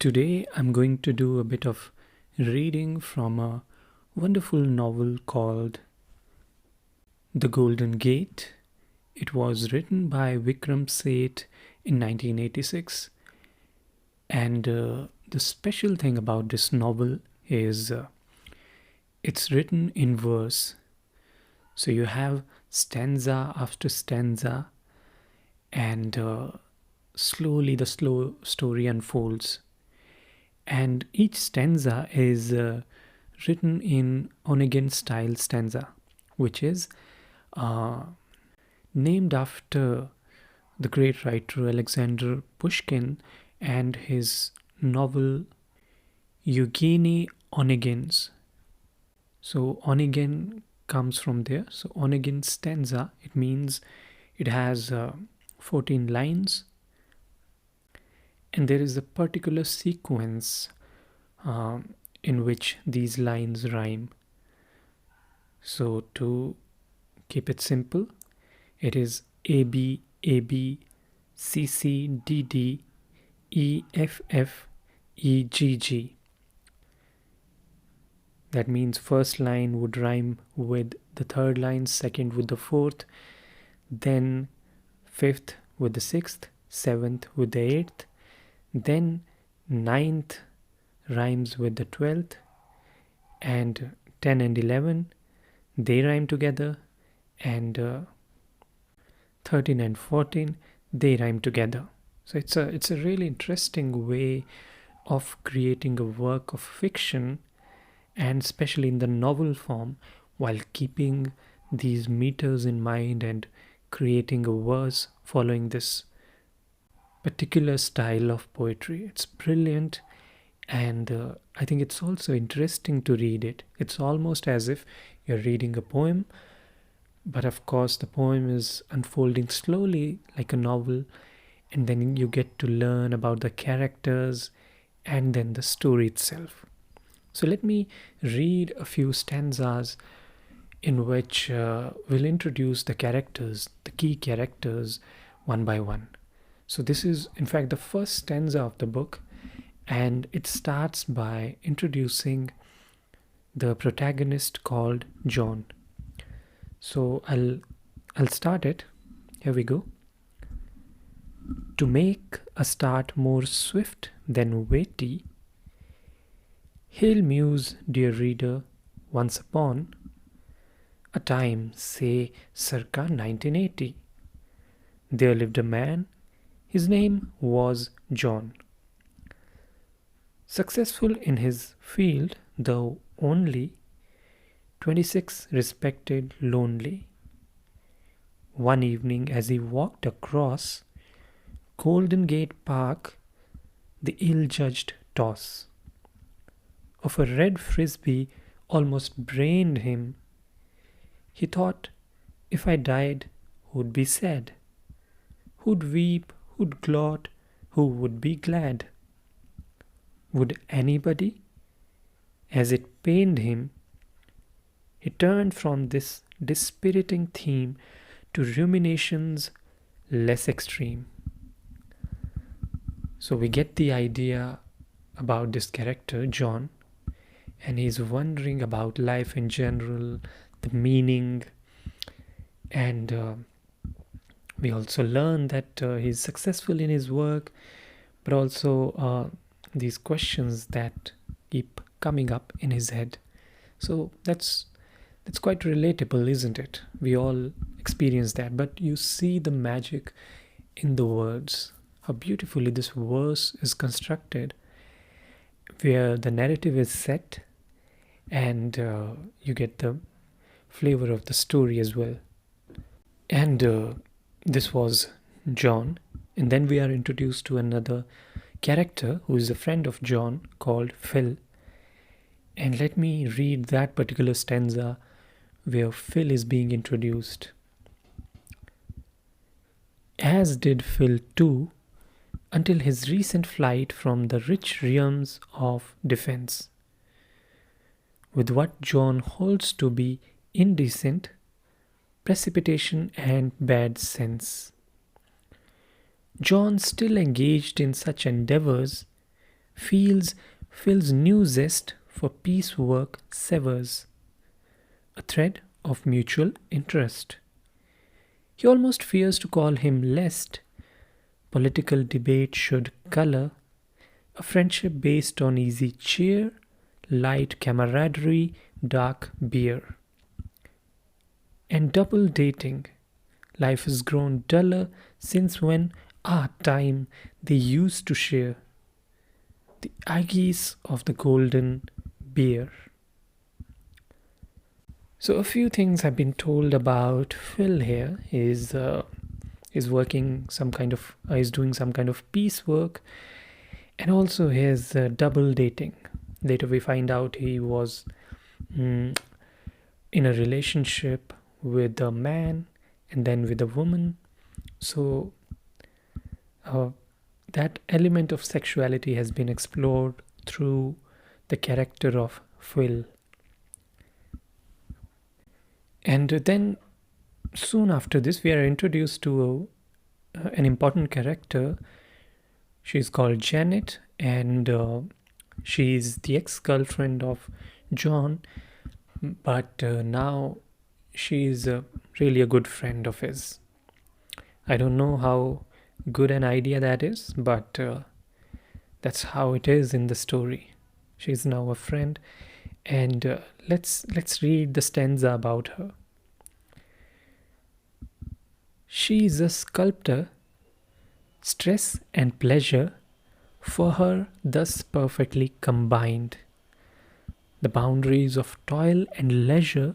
Today I'm going to do a bit of reading from a wonderful novel called The Golden Gate. It was written by Vikram Seth in 1986, and the special thing about this novel is it's written in verse. So you have stanza after stanza, and slowly the slow story unfolds. And each stanza is written in Onegin style stanza, which is uh, named after the great writer Alexander Pushkin and his novel Yevgeny Onegin's. So Onegin comes from there. So Onegin stanza, it means it has 14 lines, and there is a particular sequence in which these lines rhyme. So to keep it simple, it is A B A B C C D D E F F E G G. That means first line would rhyme with the third line, second with the fourth, then fifth with the sixth, seventh with the eighth, then ninth rhymes with the 12th, and 10 and 11 they rhyme together, and 13 and 14 they rhyme together. So it's a really interesting way of creating a work of fiction, and especially in the novel form, while keeping these meters in mind and creating a verse following this particular style of poetry. It's brilliant, and I think it's also interesting to read it. It's almost as if you're reading a poem, but of course the poem is unfolding slowly like a novel, and then you get to learn about the characters and then the story itself. So let me read a few stanzas in which we'll introduce the characters, the key characters, one by one. So this is in fact the first stanza of the book, and it starts by introducing the protagonist called John. So I'll start it. Here we go. To make a start more swift than weighty, hail muse, dear reader, once upon a time, say circa 1980, there lived a man. His name was John. Successful in his field, though only 26, respected, lonely. One evening, as he walked across Golden Gate Park, the ill-judged toss of a red frisbee almost brained him. He thought, if I died, who'd be sad? Who'd weep? Who'd gloat? Who would be glad? Would anybody? As it pained him, he turned from this dispiriting theme to ruminations less extreme. So we get the idea about this character, John, and he's wondering about life in general, the meaning, and we also learn that he's successful in his work, but also these questions that keep coming up in his head. So that's quite relatable, isn't it? We all experience that, but you see the magic in the words, how beautifully this verse is constructed, where the narrative is set, and you get the flavor of the story as well. And this was John, and then we are introduced to another character who is a friend of John called Phil. And let me read that particular stanza where Phil is being introduced. As did Phil too, until his recent flight from the rich realms of defense. With what John holds to be indecent precipitation and bad sense, John, still engaged in such endeavors, feels new zest for piecework severs a thread of mutual interest. He almost fears to call him lest political debate should color a friendship based on easy cheer, light camaraderie, dark beer. And double dating. Life has grown duller since when time they used to share the aggies of the golden beer. So a few things I've been told about Phil here is working some kind of is doing some kind of piecework, and also his double dating. Later we find out he was in a relationship with a man and then with a woman. So that element of sexuality has been explored through the character of Phil. And then soon after this, we are introduced to an important character. She's called Janet, and she's the ex-girlfriend of John, but now she's really a good friend of his. I don't know how good an idea that is, but that's how it is in the story. She's now a friend, and let's read the stanza about her. She is a sculptor, stress and pleasure for her thus perfectly combined. The boundaries of toil and leisure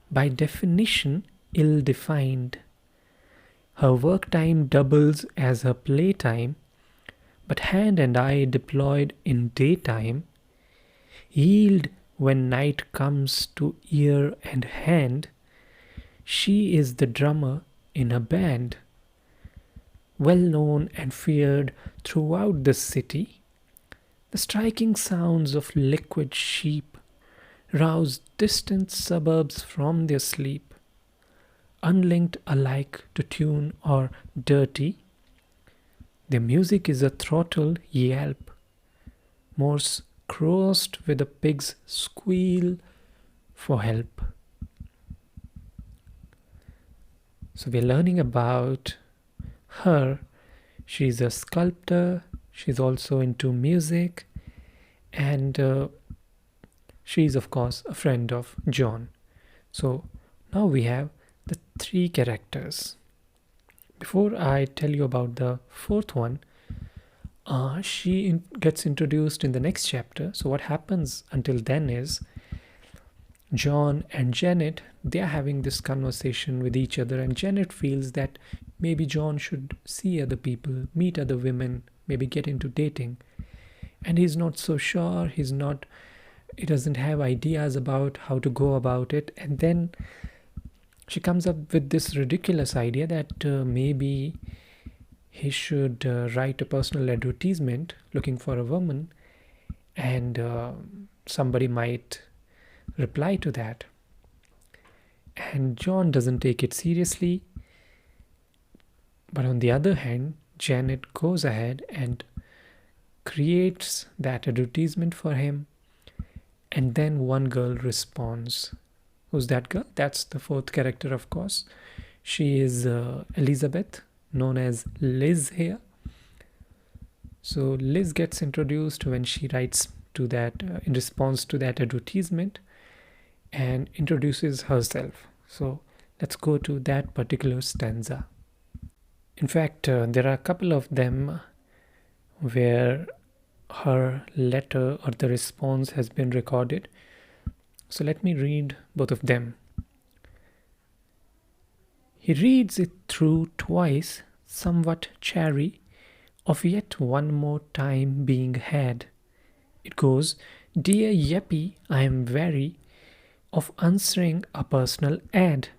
by definition ill-defined. Her work time doubles as her playtime, but hand and eye deployed in daytime yield when night comes to ear and hand. She is the drummer in a band, well known and feared throughout the city. The striking sounds of liquid sheep rouse distant suburbs from their sleep, unlinked alike to tune or dirty. Their music is a throttled yelp, Morse crossed with a pig's squeal for help. So we're learning about her. She's a sculptor, she's also into music, and she's of course a friend of John. So now we have the three characters. Before I tell you about the fourth one, she gets introduced in the next chapter. So what happens until then is John and Janet, they are having this conversation with each other, and Janet feels that maybe John should see other people, meet other women, maybe get into dating. And he's not so sure, he doesn't have ideas about how to go about it. And then she comes up with this ridiculous idea that maybe he should write a personal advertisement looking for a woman, and somebody might reply to that. And John doesn't take it seriously. But on the other hand, Janet goes ahead and creates that advertisement for him. And then one girl responds. Who's that girl? That's the fourth character, of course. She is Elizabeth, known as Liz here. So Liz gets introduced when she writes to that in response to that advertisement, and introduces herself. So let's go to that particular stanza. In fact, there are a couple of them where her letter or the response has been recorded. So let me read both of them. He reads it through twice, somewhat chary, of yet one more time being had. It goes, "Dear Yeppy, I am weary of answering a personal ad.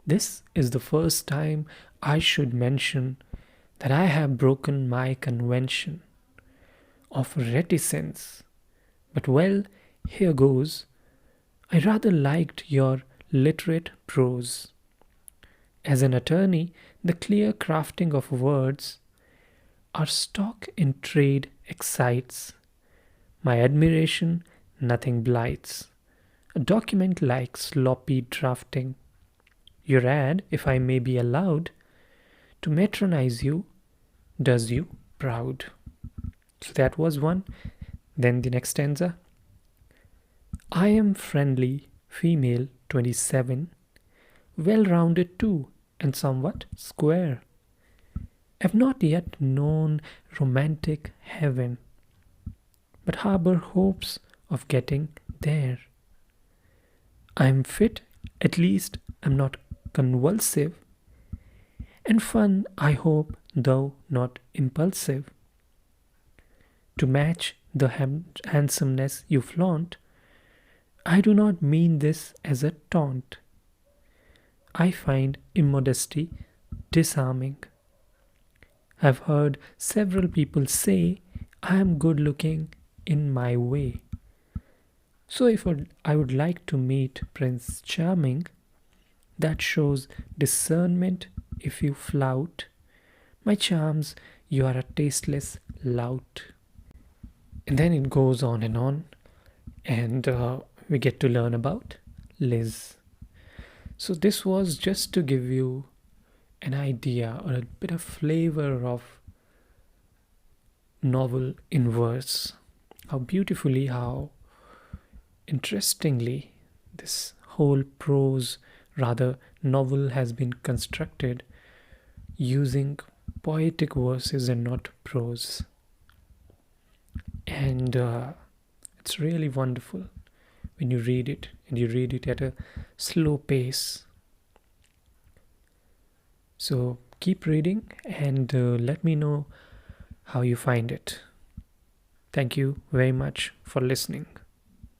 This is the first time I should mention that I have broken my convention of reticence. But well, here goes. I rather liked your literate prose. As an attorney, the clear crafting of words are stock in trade excites. My admiration nothing blights. A document like sloppy drafting. Your ad, if I may be allowed, to matronize you, does you proud. So that was one. Then the next stanza. I am friendly, female, 27, well rounded too, and somewhat square. I've not yet known romantic heaven, but harbor hopes of getting there. I'm fit, at least I'm not convulsive, and fun, I hope, though not impulsive. To match the handsomeness you flaunt, I do not mean this as a taunt. I find immodesty disarming. I've heard several people say I am good looking in my way. So if I would like to meet Prince Charming, that shows discernment if you flout my charms, you are a tasteless lout. And then it goes on, and we get to learn about Liz. So this was just to give you an idea or a bit of flavor of novel in verse. How beautifully, how interestingly this whole prose, rather novel, has been constructed using poetic verses and not prose. And it's really wonderful when you read it, and you read it at a slow pace. So keep reading and let me know how you find it. Thank you very much for listening.